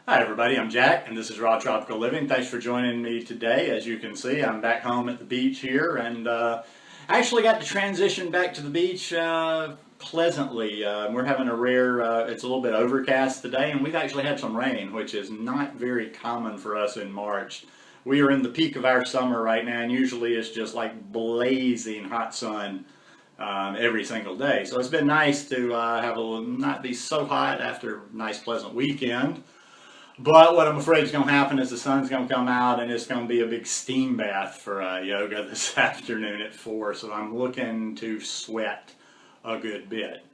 Hi everybody, I'm Jack and this is Raw Tropical Living. Thanks for joining me today. As you can see, I'm back home at the beach here and I actually got to transition back to the beach pleasantly. We're having a rare, it's a little bit overcast today and we've actually had some rain, which is not very common for us in March. We are in the peak of our summer right now and usually it's just like blazing hot sun every single day. So it's been nice to have not be so hot after a nice pleasant weekend. But what I'm afraid is going to happen is the sun's going to come out and it's going to be a big steam bath for yoga this afternoon at 4. So I'm looking to sweat a good bit.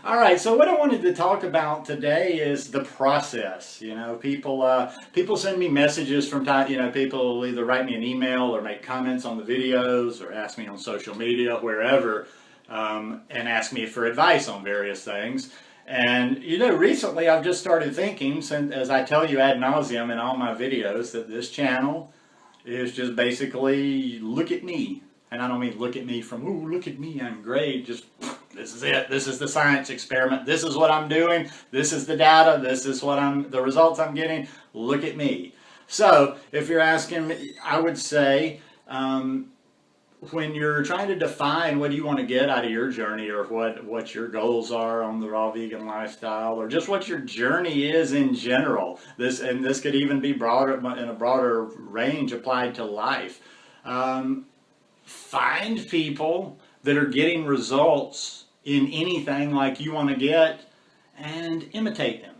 All right, so what I wanted to talk about today is the process. You know, people send me messages from time. You know, people will either write me an email or make comments on the videos or ask me on social media, wherever, and ask me for advice on various things. And you know, recently I've just started thinking, since, as I tell you ad nauseum in all my videos, that this channel is just basically look at me. And I don't mean look at me from, ooh, look at me, I'm great. Just, this is it. This is the science experiment. This is what I'm doing. This is the data. This is what the results I'm getting. Look at me. So if you're asking me, I would say, when you're trying to define what do you want to get out of your journey, or what your goals are on the raw vegan lifestyle, or just what your journey is in general, this could even be broader, in a broader range applied to life. Find people that are getting results in anything like you want to get and imitate them.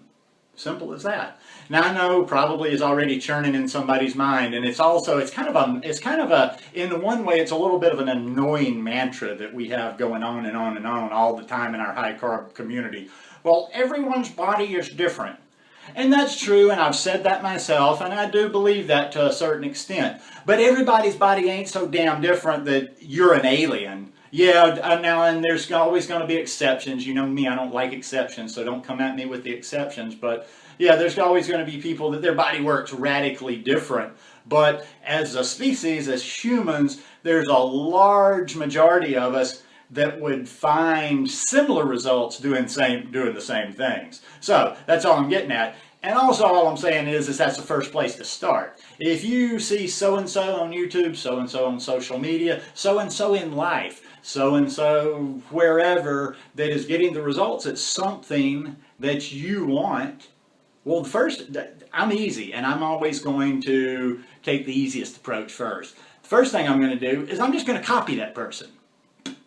Simple as that. Now I know probably is already churning in somebody's mind, and it's kind of a in one way it's a little bit of an annoying mantra that we have going on and on and on all the time in our high carb community. Well, everyone's body is different. And that's true, and I've said that myself, and I do believe that to a certain extent. But everybody's body ain't so damn different that you're an alien. Yeah, now, and there's always going to be exceptions. You know me, I don't like exceptions, so don't come at me with the exceptions. But yeah, there's always going to be people that their body works radically different. But as a species, as humans, there's a large majority of us that would find similar results doing the same things. So that's all I'm getting at. And also all I'm saying is that's the first place to start. If you see so-and-so on YouTube, so-and-so on social media, so-and-so in life, so-and-so wherever that is getting the results at something that you want, well, first, I'm easy, and I'm always going to take the easiest approach first. The first thing I'm going to do is I'm just going to copy that person.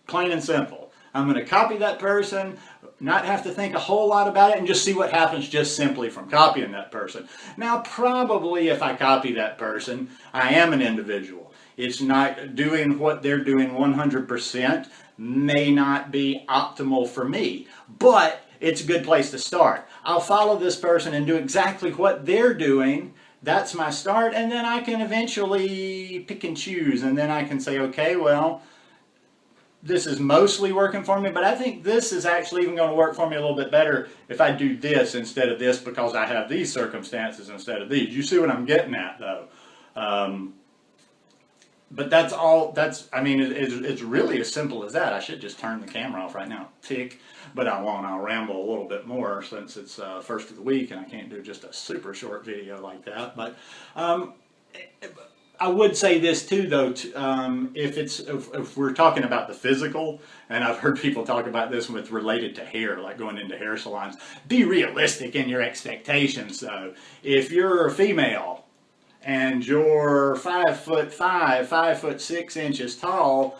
Plain and simple. I'm going to copy that person, not have to think a whole lot about it, and just see what happens just simply from copying that person. Now, probably if I copy that person, I am an individual. It's not doing what they're doing 100%, may not be optimal for me, but it's a good place to start. I'll follow this person and do exactly what they're doing. That's my start, and then I can eventually pick and choose, and then I can say, okay, well, this is mostly working for me, but I think this is actually even going to work for me a little bit better if I do this instead of this because I have these circumstances instead of these. You see what I'm getting at, though. But that's all, I mean, it's really as simple as that. I should just turn the camera off right now, tick, but I won't. I'll ramble a little bit more since it's first of the week and I can't do just a super short video like that. But I would say this too, though, if we're talking about the physical, and I've heard people talk about this with related to hair, like going into hair salons, be realistic in your expectations, though. If you're a female and you're 5'5", 5'6" tall,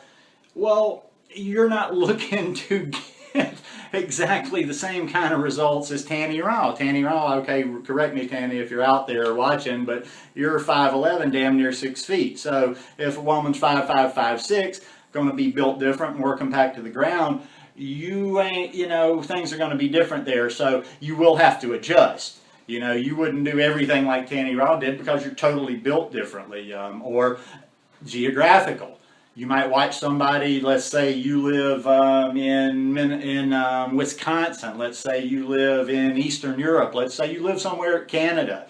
well, you're not looking to get exactly the same kind of results as Tanny Raw. Tanny Raw, okay, correct me, Tanny, if you're out there watching, but you're 5'11", damn near 6 feet. So if a woman's 5'5", 5'6", going to be built different, more compact to the ground, you ain't, you know, things are going to be different there. So you will have to adjust. You know, you wouldn't do everything like Tanny Raw did because you're totally built differently, or geographical. You might watch somebody, let's say you live in Wisconsin, let's say you live in Eastern Europe, let's say you live somewhere in Canada.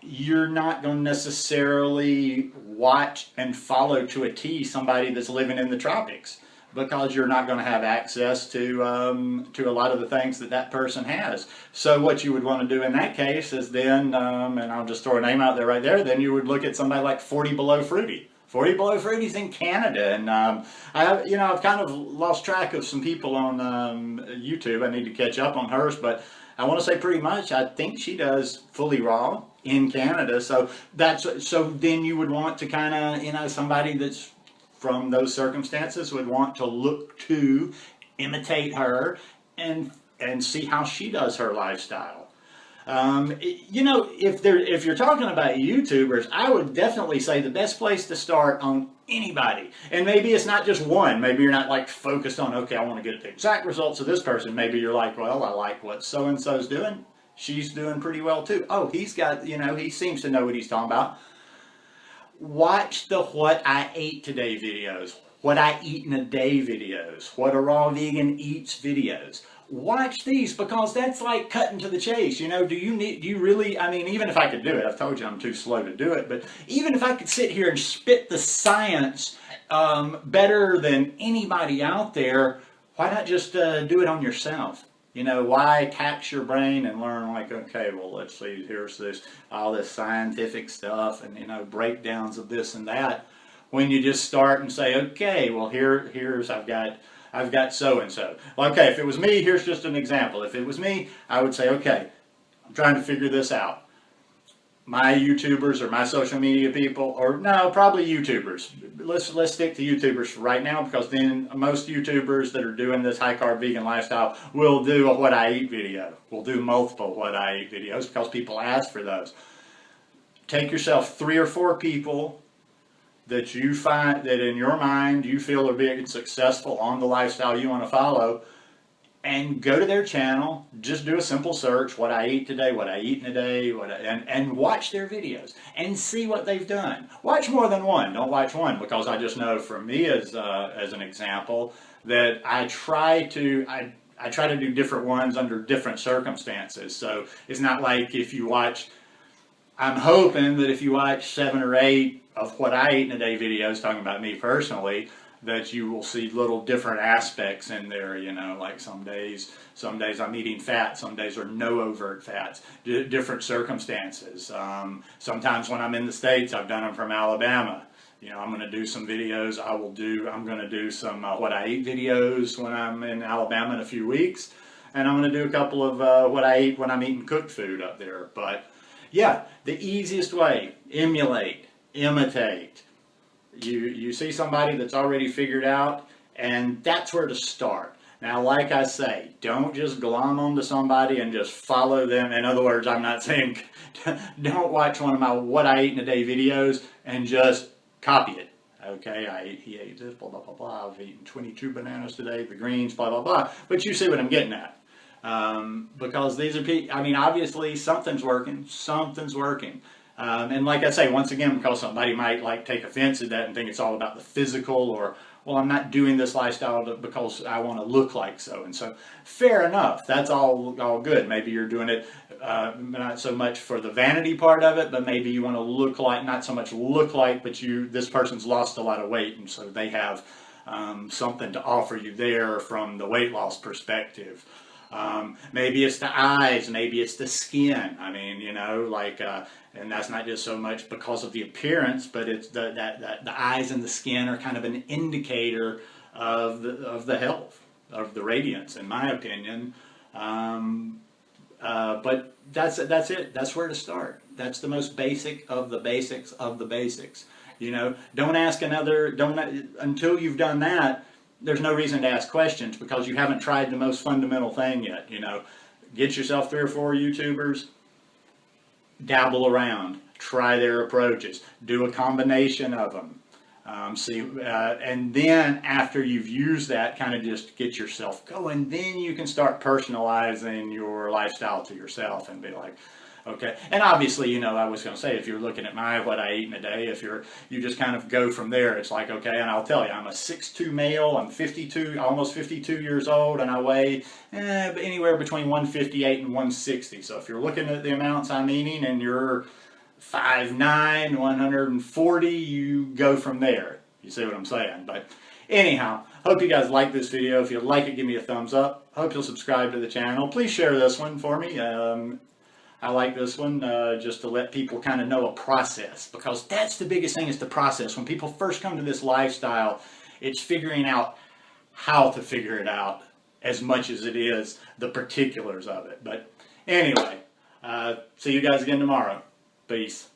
You're not going to necessarily watch and follow to a T somebody that's living in the tropics. because you're not going to have access to a lot of the things that that person has. So what you would want to do in that case is then, and I'll just throw a name out there right there, then you would look at somebody like 40 Below Fruity. 40 Below Fruity's in Canada, and I've kind of lost track of some people on YouTube. I need to catch up on hers, but I want to say pretty much I think she does fully raw in Canada. So then you would want to kind of, somebody that's from those circumstances would want to look to imitate her and see how she does her lifestyle. If you're talking about YouTubers, I would definitely say the best place to start on anybody, and maybe it's not just one, maybe you're not like focused on, okay, I want to get the exact results of this person. Maybe you're like, well, I like what so-and-so's doing. She's doing pretty well too. Oh, he's got, he seems to know what he's talking about. Watch the What I Ate Today videos, What I Eat in a Day videos, What a Raw Vegan Eats videos. Watch these, because that's like cutting to the chase. Do you really, even if I could do it, I've told you I'm too slow to do it, but even if I could sit here and spit the science better than anybody out there, why not just do it on yourself? Why tax your brain and learn like, okay, well, let's see, here's all this scientific stuff and, breakdowns of this and that, when you just start and say, okay, well, here's, I've got so-and-so. Okay, if it was me, here's just an example. If it was me, I would say, okay, I'm trying to figure this out. My YouTubers or my social media people, or no, probably YouTubers. Let's stick to YouTubers for right now, because then most YouTubers that are doing this high-carb vegan lifestyle will do a What I Eat video. We'll do multiple What I Eat videos because people ask for those. Take yourself 3 or 4 people that you find that in your mind you feel are being successful on the lifestyle you want to follow, and go to their channel. Just do a simple search, What I Eat Today, What I Eat in a Day, and watch their videos and see what they've done. Watch more than one. Don't watch one, because I just know from me as an example that I try to do different ones under different circumstances. So it's not like if you watch, I'm hoping that if you watch 7 or 8 of What I Eat in a Day videos, talking about me personally, that you will see little different aspects in there, like some days I'm eating fat, some days are no overt fats, different circumstances. Sometimes when I'm in the States, I've done them from Alabama. I'm going to do some videos. I'm going to do some What I Eat videos when I'm in Alabama in a few weeks, and I'm going to do a couple of What I Eat when I'm eating cooked food up there. But yeah, the easiest way, emulate, imitate. You see somebody that's already figured out, and that's where to start. Now, like I say, don't just glom onto somebody and just follow them. In other words, I'm not saying don't watch one of my What I Eat in a Day videos and just copy it. Okay, he ate this, blah, blah, blah, blah. I've eaten 22 bananas today, the greens, blah, blah, blah. But you see what I'm getting at. Because these are people, obviously something's working. And like I say, once again, because somebody might take offense at that and think it's all about the physical, or, well, I'm not doing this lifestyle because I want to look like so and so. Fair enough. That's all good. Maybe you're doing it not so much for the vanity part of it, but maybe you want to look like, not so much look like, but this person's lost a lot of weight, and so they have something to offer you there from the weight loss perspective. Maybe it's the eyes, maybe it's the skin. And that's not just so much because of the appearance, but it's the eyes and the skin are kind of an indicator of the health, of the radiance, in my opinion. But that's it. That's where to start. That's the most basic of the basics of the basics. Don't ask until you've done that. There's no reason to ask questions, because you haven't tried the most fundamental thing yet. Get yourself 3 or 4 YouTubers, dabble around, try their approaches, do a combination of them, and then after you've used that, kind of just get yourself going. Then you can start personalizing your lifestyle to yourself and be like, okay. And obviously, I was going to say, if you're looking at my What I Eat in a Day, you just kind of go from there. It's like, okay, and I'll tell you, I'm a 6'2" male, I'm 52, almost 52 years old, and I weigh anywhere between 158 and 160. So if you're looking at the amounts I'm eating and you're 5'9", 140, you go from there. You see what I'm saying? But anyhow, Hope you guys like this video. If you like it, give me a thumbs up. Hope you'll subscribe to the channel. Please share this one for me. I like this one just to let people kind of know a process, because that's the biggest thing, is the process. When people first come to this lifestyle, it's figuring out how to figure it out as much as it is the particulars of it. But anyway, see you guys again tomorrow. Peace.